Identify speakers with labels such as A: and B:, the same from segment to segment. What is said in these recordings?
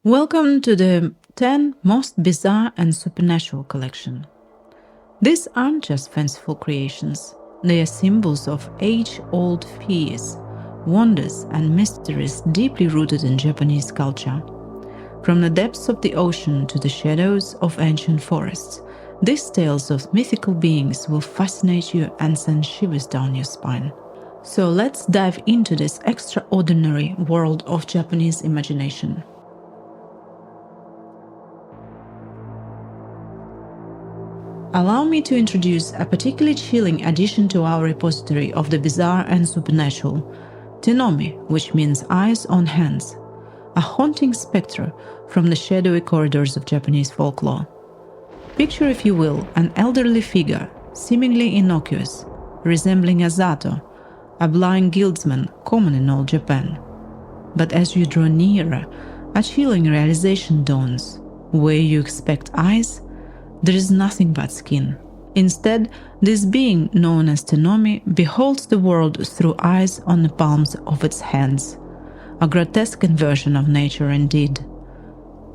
A: Welcome to the 10 Most Bizarre and Supernatural collection. These aren't just fanciful creations, they are symbols of age-old fears, wonders and mysteries deeply rooted in Japanese culture. From the depths of the ocean to the shadows of ancient forests, these tales of mythical beings will fascinate you and send shivers down your spine. So let's dive into this extraordinary world of Japanese imagination. Allow me to introduce a particularly chilling addition to our repository of the bizarre and supernatural, Tenome, which means eyes on hands, a haunting spectre from the shadowy corridors of Japanese folklore. Picture, if you will, an elderly figure, seemingly innocuous, resembling a Zato, a blind guildsman common in old Japan. But as you draw nearer, a chilling realization dawns. Where you expect eyes, there is nothing but skin. Instead, this being, known as Tenome, beholds the world through eyes on the palms of its hands. A grotesque inversion of nature indeed.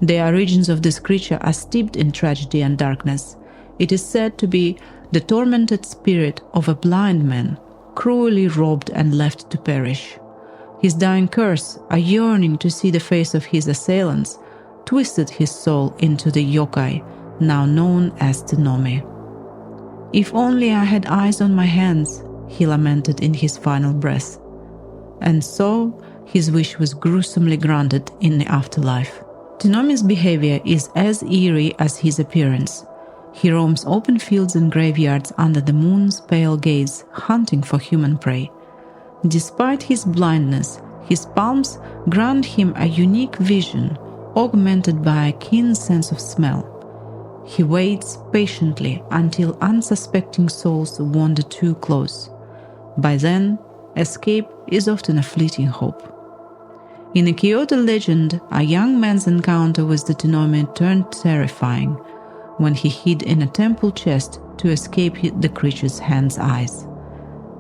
A: The origins of this creature are steeped in tragedy and darkness. It is said to be the tormented spirit of a blind man, cruelly robbed and left to perish. His dying curse, a yearning to see the face of his assailants, twisted his soul into the Yokai, now known as Tenome. If only I had eyes on my hands, he lamented in his final breath. And so, his wish was gruesomely granted in the afterlife. Tenome's behavior is as eerie as his appearance. He roams open fields and graveyards under the moon's pale gaze, hunting for human prey. Despite his blindness, his palms grant him a unique vision, augmented by a keen sense of smell. He waits patiently until unsuspecting souls wander too close. By then, escape is often a fleeting hope. In a Kyoto legend, a young man's encounter with the Tenome turned terrifying when he hid in a temple chest to escape the creature's hands' eyes.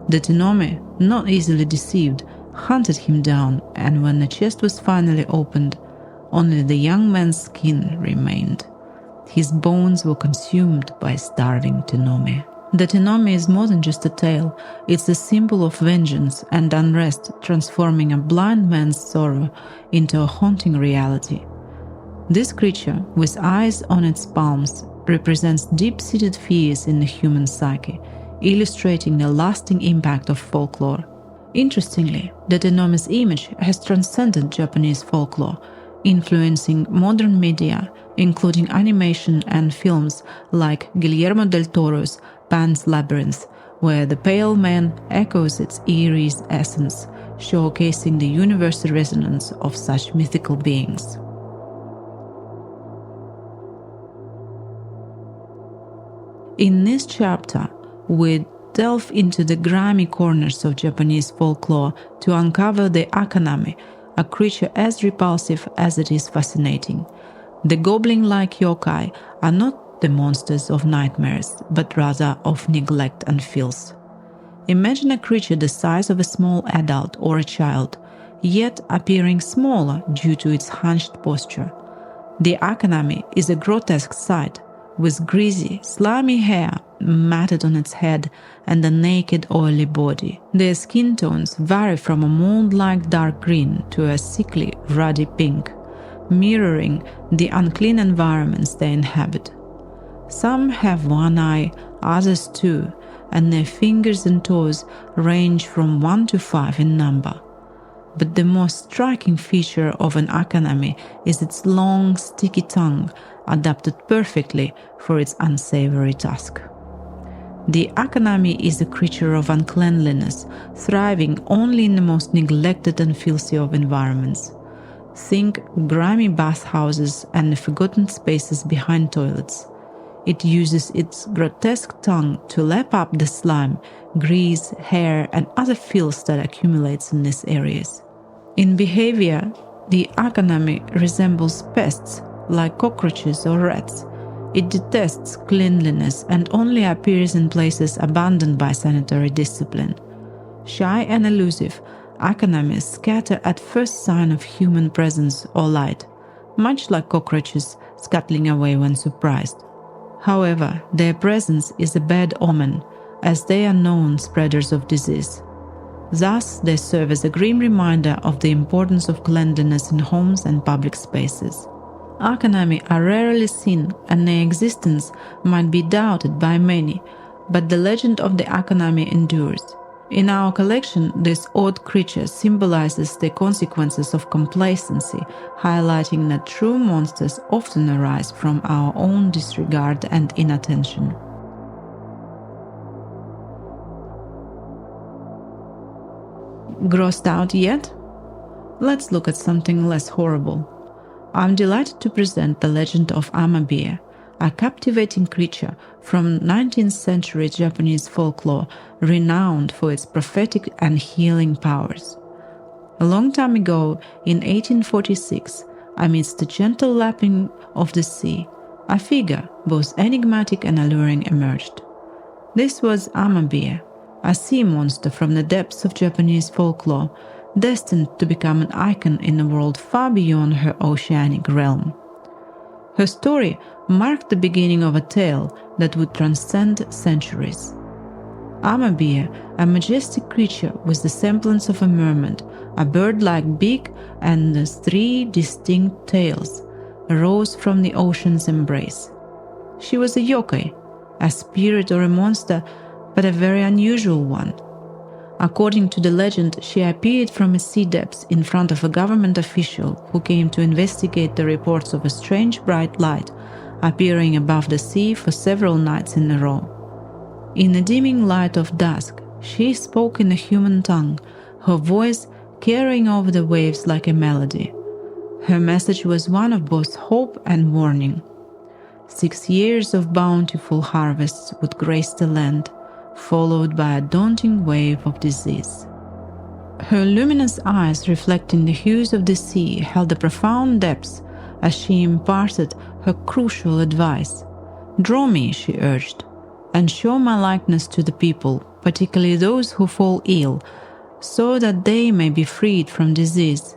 A: The Tenome, not easily deceived, hunted him down, and when the chest was finally opened, only the young man's skin remained. His bones were consumed by starving Tenome. The Tenome is more than just a tale, it's a symbol of vengeance and unrest, transforming a blind man's sorrow into a haunting reality. This creature, with eyes on its palms, represents deep-seated fears in the human psyche, illustrating the lasting impact of folklore. Interestingly, the Tenome's image has transcended Japanese folklore, influencing modern media, including animation and films like Guillermo del Toro's Pan's Labyrinth, where the pale man echoes its eerie essence, showcasing the universal resonance of such mythical beings. In this chapter, we delve into the grimy corners of Japanese folklore to uncover the Akaname, a creature as repulsive as it is fascinating. The goblin-like yokai are not the monsters of nightmares, but rather of neglect and filth. Imagine a creature the size of a small adult or a child, yet appearing smaller due to its hunched posture. The Akaname is a grotesque sight, with greasy, slimy hair matted on its head and a naked, oily body. Their skin tones vary from a mold-like dark green to a sickly, ruddy pink, mirroring the unclean environments they inhabit. Some have one eye, others two, and their fingers and toes range from 1 to 5 in number. But the most striking feature of an Akaname is its long, sticky tongue, adapted perfectly for its unsavory task. The Akaname is a creature of uncleanliness, thriving only in the most neglected and filthy of environments. Think grimy bathhouses and the forgotten spaces behind toilets. It uses its grotesque tongue to lap up the slime, grease, hair, and other filth that accumulates in these areas. In behavior, the Akaname resembles pests like cockroaches or rats. It detests cleanliness and only appears in places abandoned by sanitary discipline. Shy and elusive, Akanames scatter at first sign of human presence or light, much like cockroaches scuttling away when surprised. However, their presence is a bad omen, as they are known spreaders of disease. Thus, they serve as a grim reminder of the importance of cleanliness in homes and public spaces. Akaname are rarely seen, and their existence might be doubted by many, but the legend of the Akaname endures. In our collection, this odd creature symbolizes the consequences of complacency, highlighting that true monsters often arise from our own disregard and inattention. Grossed out yet? Let's look at something less horrible. I'm delighted to present the legend of Amabie, a captivating creature from 19th century Japanese folklore renowned for its prophetic and healing powers. A long time ago, in 1846, amidst the gentle lapping of the sea, a figure both enigmatic and alluring emerged. This was Amabie, a sea monster from the depths of Japanese folklore, destined to become an icon in a world far beyond her oceanic realm. Her story marked the beginning of a tale that would transcend centuries. Amabie, a majestic creature with the semblance of a mermaid, a bird-like beak and 3 distinct tails, arose from the ocean's embrace. She was a yokai, a spirit or a monster, but a very unusual one. According to the legend, she appeared from a sea depths in front of a government official who came to investigate the reports of a strange bright light appearing above the sea for several nights in a row. In the dimming light of dusk, she spoke in a human tongue, her voice carrying over the waves like a melody. Her message was one of both hope and warning. 6 years of bountiful harvests would grace the land, followed by a daunting wave of disease. Her luminous eyes, reflecting the hues of the sea, held a profound depth as she imparted her crucial advice. "Draw me," she urged, "and show my likeness to the people, particularly those who fall ill, so that they may be freed from disease."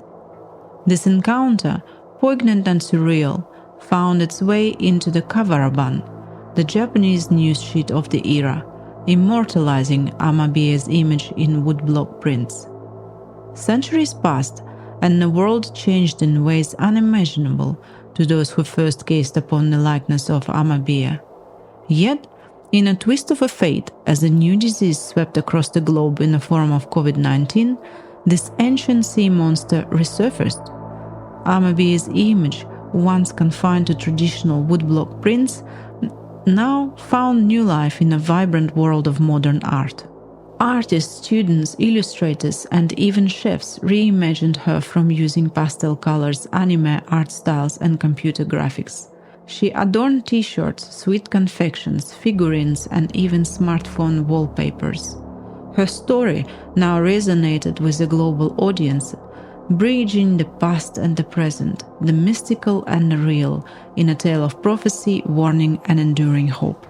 A: This encounter, poignant and surreal, found its way into the Kavaraban, the Japanese news sheet of the era, immortalizing Amabie's image in woodblock prints. Centuries passed, and the world changed in ways unimaginable to those who first gazed upon the likeness of Amabie. Yet, in a twist of a fate, as a new disease swept across the globe in the form of COVID-19, this ancient sea monster resurfaced. Amabie's image, once confined to traditional woodblock prints, now found new life in a vibrant world of modern art. Artists, students, illustrators, and even chefs reimagined her from using pastel colors, anime art styles, and computer graphics. She adorned t-shirts, sweet confections, figurines, and even smartphone wallpapers. Her story now resonated with a global audience, bridging the past and the present, the mystical and the real, in a tale of prophecy, warning, and enduring hope.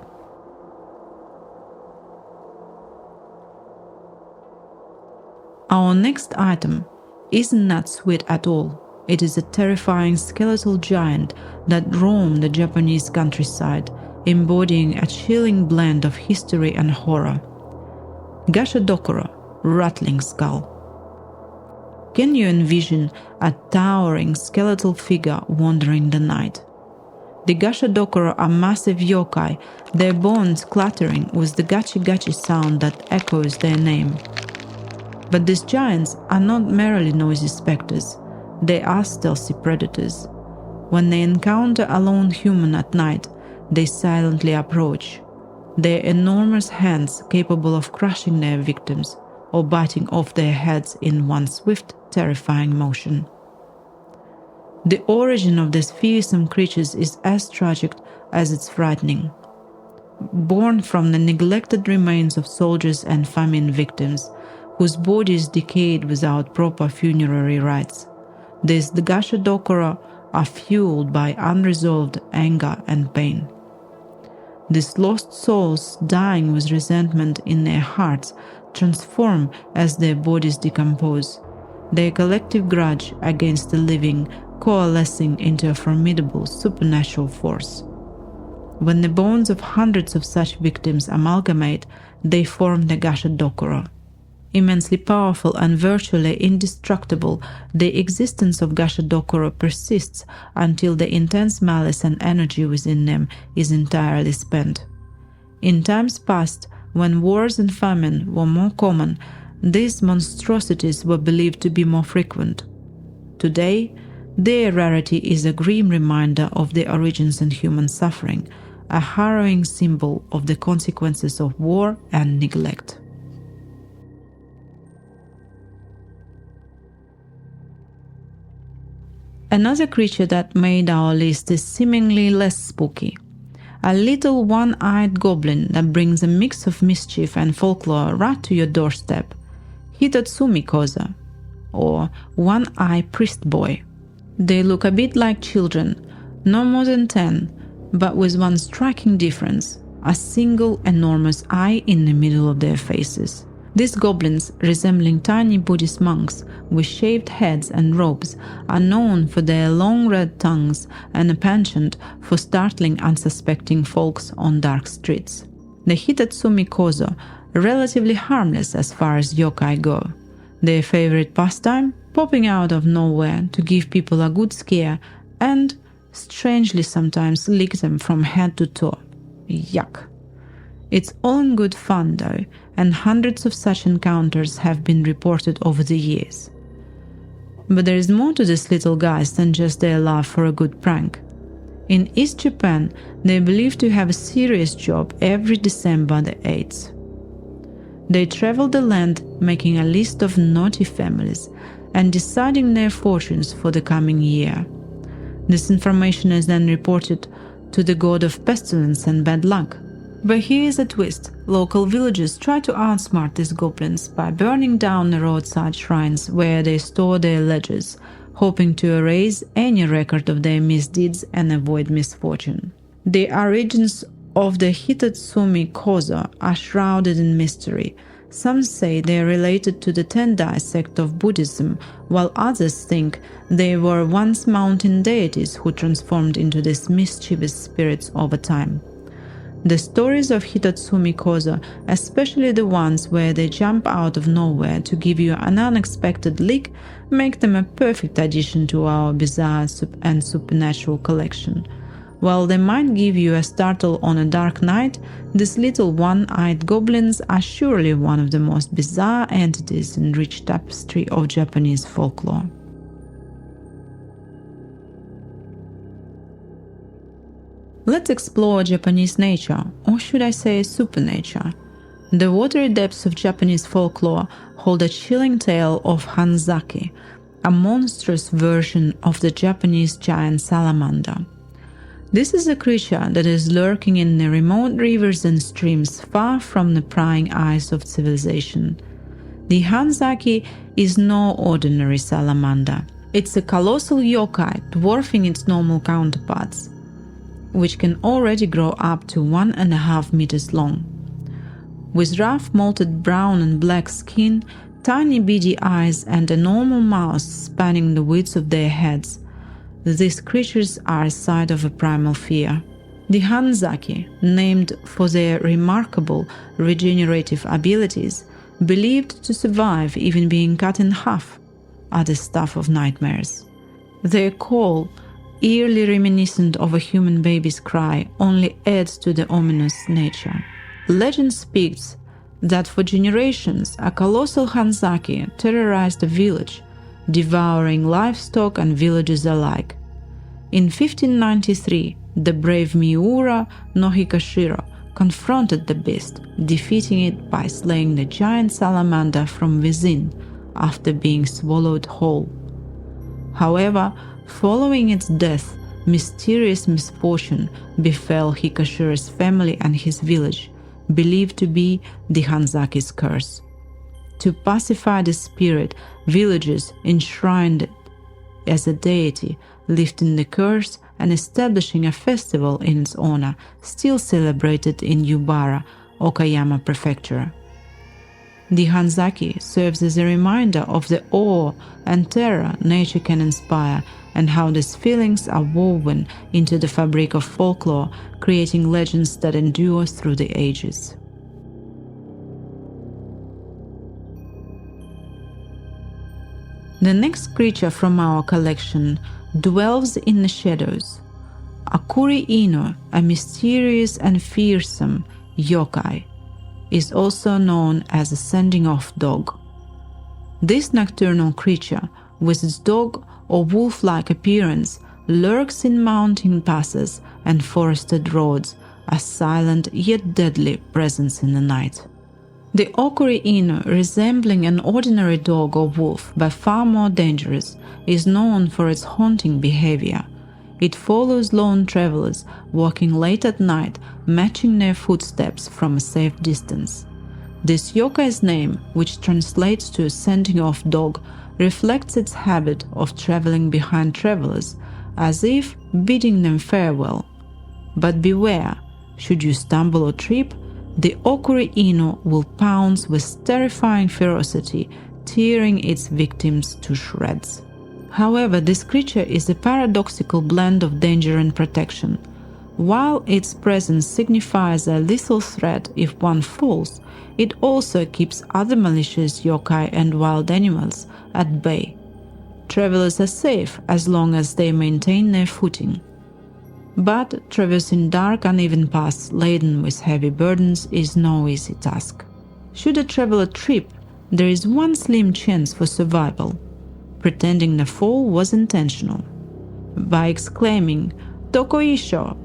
A: Our next item isn't that sweet at all. It is a terrifying skeletal giant that roamed the Japanese countryside, embodying a chilling blend of history and horror. Gashadokuro, Rattling skull. Can you envision a towering skeletal figure wandering the night? The Gashadokuro are massive yokai, their bones clattering with the gachi-gachi sound that echoes their name. But these giants are not merely noisy specters, they are stealthy predators. When they encounter a lone human at night, they silently approach, their enormous hands capable of crushing their victims or biting off their heads in one swift, terrifying motion. The origin of these fearsome creatures is as tragic as it's frightening. Born from the neglected remains of soldiers and famine victims, whose bodies decayed without proper funerary rites, the Gashadokuro are fueled by unresolved anger and pain. These lost souls, dying with resentment in their hearts, transform as their bodies decompose. Their collective grudge against the living coalescing into a formidable supernatural force. When the bones of hundreds of such victims amalgamate, they form the Gashadokuro. Immensely powerful and virtually indestructible, the existence of Gashadokuro persists until the intense malice and energy within them is entirely spent. In times past, when wars and famine were more common, these monstrosities were believed to be more frequent. Today, their rarity is a grim reminder of the origins in human suffering, a harrowing symbol of the consequences of war and neglect. Another creature that made our list is seemingly less spooky. A little one-eyed goblin that brings a mix of mischief and folklore right to your doorstep. Hitotsumi Kozo, or One-Eye Priest Boy. They look a bit like children, no more than 10, but with one striking difference: a single enormous eye in the middle of their faces. These goblins, resembling tiny Buddhist monks with shaved heads and robes, are known for their long red tongues and a penchant for startling unsuspecting folks on dark streets. The Hitotsumi Kozo, relatively harmless as far as yokai go. Their favorite pastime? Popping out of nowhere to give people a good scare and, strangely sometimes, lick them from head to toe. Yuck. It's all in good fun though, and hundreds of such encounters have been reported over the years. But there is more to these little guys than just their love for a good prank. In East Japan, they are believed to have a serious job every December the 8th. They travel the land making a list of naughty families and deciding their fortunes for the coming year. This information is then reported to the god of pestilence and bad luck. But here is a twist. Local villagers try to outsmart these goblins by burning down the roadside shrines where they store their ledgers, hoping to erase any record of their misdeeds and avoid misfortune. The origins of the Hitotsumi Kozo are shrouded in mystery. Some say they are related to the Tendai sect of Buddhism, while others think they were once mountain deities who transformed into these mischievous spirits over time. The stories of Hitotsumi Kozo, especially the ones where they jump out of nowhere to give you an unexpected lick, make them a perfect addition to our bizarre and supernatural collection. While they might give you a startle on a dark night, these little one-eyed goblins are surely one of the most bizarre entities in rich tapestry of Japanese folklore. Let's explore Japanese nature, or should I say supernature. The watery depths of Japanese folklore hold a chilling tale of Hanzaki, a monstrous version of the Japanese giant salamander. This is a creature that is lurking in the remote rivers and streams far from the prying eyes of civilization. The Hanzaki is no ordinary salamander. It's a colossal yokai dwarfing its normal counterparts, which can already grow up to 1.5 meters long. With rough molted brown and black skin, tiny beady eyes and enormous mouths spanning the width of their heads, these creatures are a sight of a primal fear. The Hanzaki, named for their remarkable regenerative abilities, believed to survive even being cut in half, are the stuff of nightmares. Their call, eerily reminiscent of a human baby's cry, only adds to the ominous nature. Legend speaks that for generations a colossal Hanzaki terrorized a village, devouring livestock and villagers alike. In 1593, the brave Miura no Hikashiro confronted the beast, defeating it by slaying the giant salamander from within after being swallowed whole. However, following its death, mysterious misfortune befell Hikashiro's family and his village, believed to be the Hanzaki's curse. To pacify the spirit, villagers enshrined it as a deity, lifting the curse and establishing a festival in its honor, still celebrated in Yubara, Okayama Prefecture. The Hanzaki serves as a reminder of the awe and terror nature can inspire and how these feelings are woven into the fabric of folklore, creating legends that endure through the ages. The next creature from our collection dwells in the shadows. Okuri Inu, a mysterious and fearsome yokai, is also known as a sending-off dog. This nocturnal creature, with its dog or wolf-like appearance, lurks in mountain passes and forested roads, a silent yet deadly presence in the night. The Okuri Inu, resembling an ordinary dog or wolf but far more dangerous, is known for its haunting behavior. It follows lone travelers walking late at night, matching their footsteps from a safe distance. This yokai's name, which translates to a sending-off dog, reflects its habit of traveling behind travelers, as if bidding them farewell. But beware, should you stumble or trip, the Okuri Inu will pounce with terrifying ferocity, tearing its victims to shreds. However, this creature is a paradoxical blend of danger and protection. While its presence signifies a lethal threat if one falls, it also keeps other malicious yokai and wild animals at bay. Travelers are safe as long as they maintain their footing. But traversing dark, uneven paths laden with heavy burdens is no easy task. Should a traveler trip, there is one slim chance for survival: pretending the fall was intentional. By exclaiming "Tokoisho"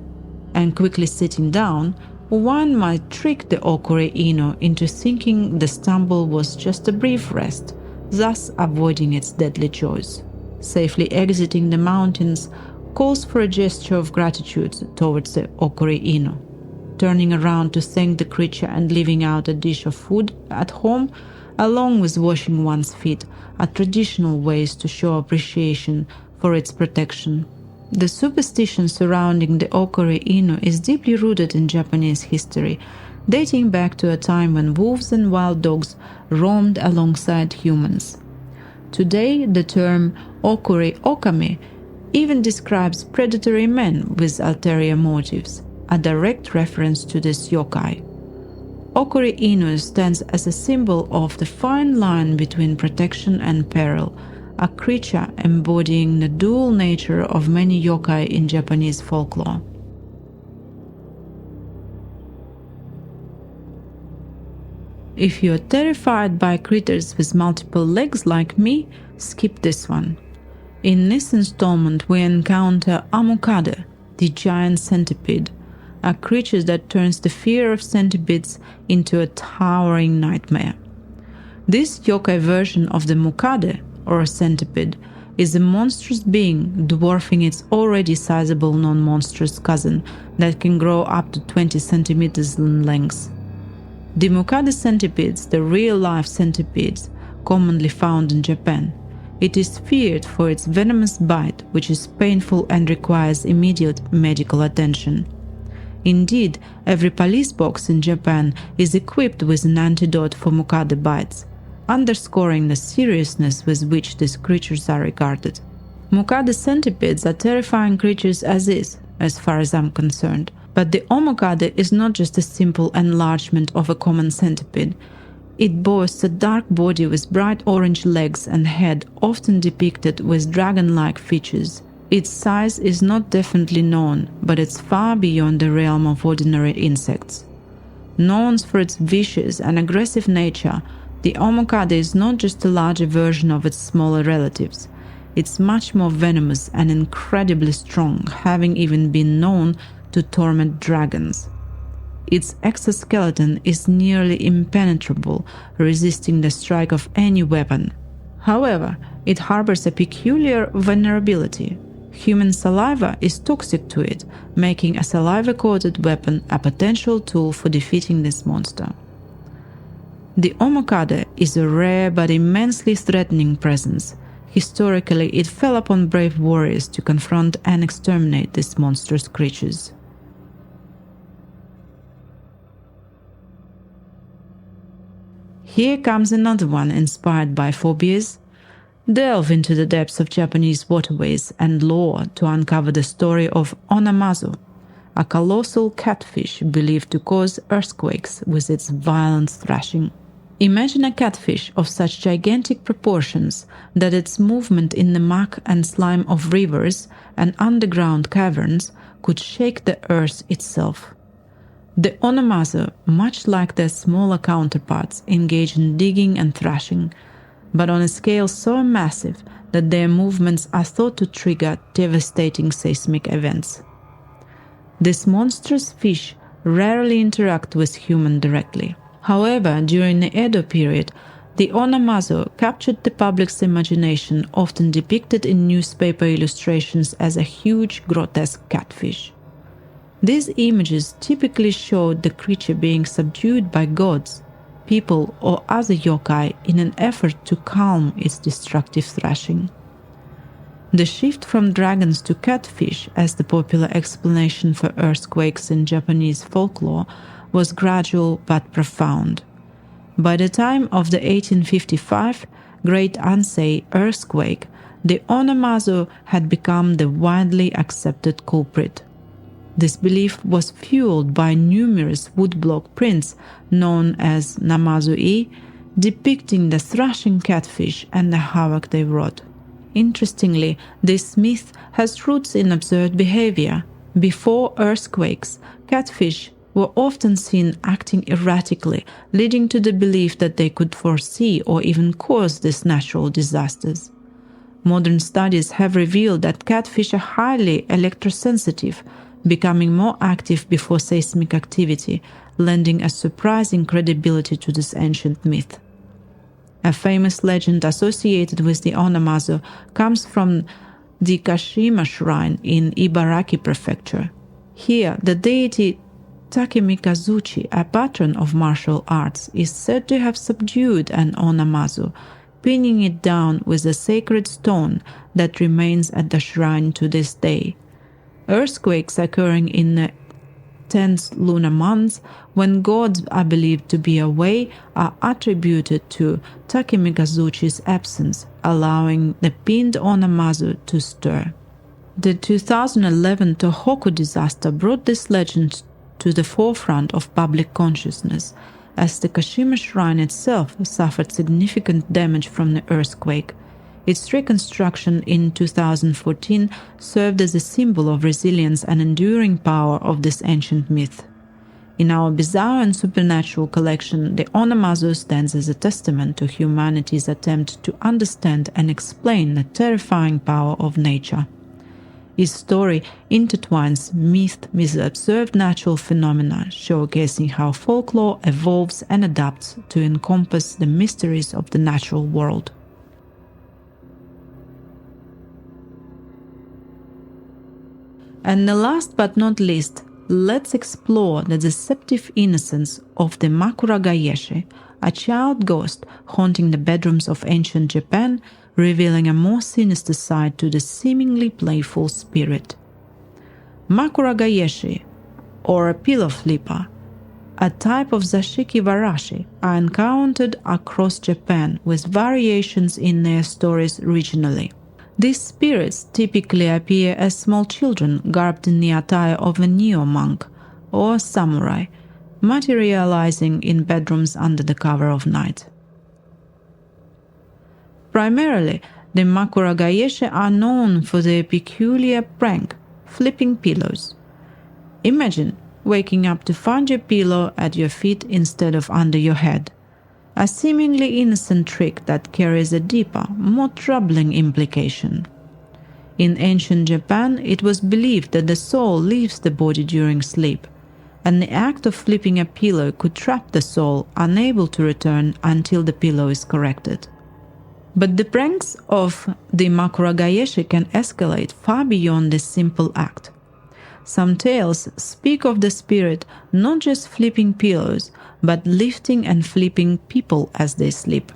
A: and quickly sitting down, one might trick the Okuri Inu into thinking the stumble was just a brief rest, thus avoiding its deadly jaws. Safely exiting the mountains calls for a gesture of gratitude towards the Okuri Inu. Turning around to thank the creature and leaving out a dish of food at home, along with washing one's feet, are traditional ways to show appreciation for its protection. The superstition surrounding the Okuri Inu is deeply rooted in Japanese history, dating back to a time when wolves and wild dogs roamed alongside humans. Today, the term Okuri Okami even describes predatory men with ulterior motives, a direct reference to this yokai. Okuri Inu stands as a symbol of the fine line between protection and peril, a creature embodying the dual nature of many yokai in Japanese folklore. If you are terrified by critters with multiple legs like me, skip this one. In this installment, we encounter Omukade, the giant centipede, a creature that turns the fear of centipedes into a towering nightmare. This yokai version of the Mukade, or centipede, is a monstrous being dwarfing its already sizable non-monstrous cousin that can grow up to 20 centimeters in length. The Mukade centipedes, the real-life centipedes commonly found in Japan. It is feared for its venomous bite, which is painful and requires immediate medical attention. Indeed, every police box in Japan is equipped with an antidote for Mukade bites, underscoring the seriousness with which these creatures are regarded. Mukade centipedes are terrifying creatures as far as I'm concerned, but the Omukade is not just a simple enlargement of a common centipede. It boasts a dark body with bright orange legs and head, often depicted with dragon-like features. Its size is not definitely known, but it's far beyond the realm of ordinary insects. Known for its vicious and aggressive nature, the Omukade is not just a larger version of its smaller relatives. It's much more venomous and incredibly strong, having even been known to torment dragons. Its exoskeleton is nearly impenetrable, resisting the strike of any weapon. However, it harbors a peculiar vulnerability. Human saliva is toxic to it, making a saliva-coated weapon a potential tool for defeating this monster. The Omukade is a rare but immensely threatening presence. Historically, it fell upon brave warriors to confront and exterminate these monstrous creatures. Here comes another one inspired by phobias. Delve into the depths of Japanese waterways and lore to uncover the story of Onamazu, a colossal catfish believed to cause earthquakes with its violent thrashing. Imagine a catfish of such gigantic proportions that its movement in the muck and slime of rivers and underground caverns could shake the earth itself. The Onamazu, much like their smaller counterparts, engage in digging and thrashing, but on a scale so massive that their movements are thought to trigger devastating seismic events. This monstrous fish rarely interact with humans directly. However, during the Edo period, the Onamazu captured the public's imagination, often depicted in newspaper illustrations as a huge, grotesque catfish. These images typically showed the creature being subdued by gods, people, or other yokai in an effort to calm its destructive thrashing. The shift from dragons to catfish as the popular explanation for earthquakes in Japanese folklore was gradual but profound. By the time of the 1855 Great Ansei earthquake, the Onamazu had become the widely accepted culprit. This belief was fueled by numerous woodblock prints known as Namazu-e, depicting the thrashing catfish and the havoc they wrought. Interestingly, this myth has roots in observed behavior. Before earthquakes, catfish were often seen acting erratically, leading to the belief that they could foresee or even cause these natural disasters. Modern studies have revealed that catfish are highly electrosensitive, becoming more active before seismic activity, lending a surprising credibility to this ancient myth. A famous legend associated with the Onamazu comes from the Kashima Shrine in Ibaraki Prefecture. Here, the deity Takemikazuchi, a patron of martial arts, is said to have subdued an Onamazu, pinning it down with a sacred stone that remains at the shrine to this day. Earthquakes occurring in the 10th lunar months, when gods are believed to be away, are attributed to Takemikazuchi's absence, allowing the pinned Onamazu to stir. The 2011 Tohoku disaster brought this legend to the forefront of public consciousness, as the Kashima Shrine itself suffered significant damage from the earthquake. Its reconstruction in 2014 served as a symbol of resilience and enduring power of this ancient myth. In our bizarre and supernatural collection, the Onamazu stands as a testament to humanity's attempt to understand and explain the terrifying power of nature. His story intertwines myth with observed natural phenomena, showcasing how folklore evolves and adapts to encompass the mysteries of the natural world. And last but not least, let's explore the deceptive innocence of the Makuragaeshi, a child ghost haunting the bedrooms of ancient Japan, revealing a more sinister side to the seemingly playful spirit. Makuragaeshi, or a pillow flipper, a type of zashiki warashi, are encountered across Japan with variations in their stories regionally. These spirits typically appear as small children garbed in the attire of a neo-monk or samurai, materializing in bedrooms under the cover of night. Primarily, the Makuragaeshi are known for their peculiar prank, flipping pillows. Imagine waking up to find your pillow at your feet instead of under your head. A seemingly innocent trick that carries a deeper, more troubling implication. In ancient Japan, it was believed that the soul leaves the body during sleep, and the act of flipping a pillow could trap the soul, unable to return until the pillow is corrected. But the pranks of the Makuragaeshi can escalate far beyond this simple act. Some tales speak of the spirit not just flipping pillows, but lifting and flipping people as they sleep.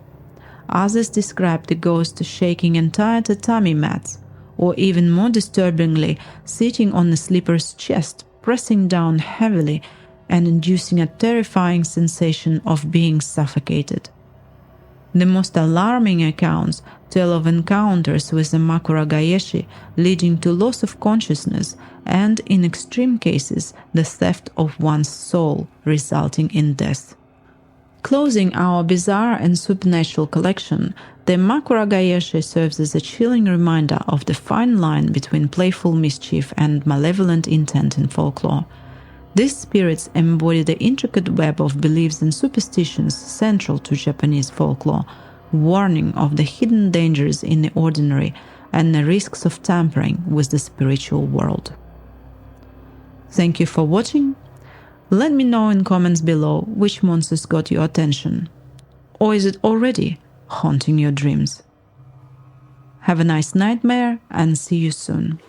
A: Others describe the ghost shaking entire tatami mats, or even more disturbingly, sitting on the sleeper's chest, pressing down heavily and inducing a terrifying sensation of being suffocated. The most alarming accounts tell of encounters with the Makuragaeshi leading to loss of consciousness and, in extreme cases, the theft of one's soul, resulting in death. Closing our bizarre and supernatural collection, the Makuragaeshi serves as a chilling reminder of the fine line between playful mischief and malevolent intent in folklore. These spirits embody the intricate web of beliefs and superstitions central to Japanese folklore, warning of the hidden dangers in the ordinary and the risks of tampering with the spiritual world. Thank you for watching. Let me know in comments below which monsters got your attention. Or is it already haunting your dreams? Have a nice nightmare and see you soon.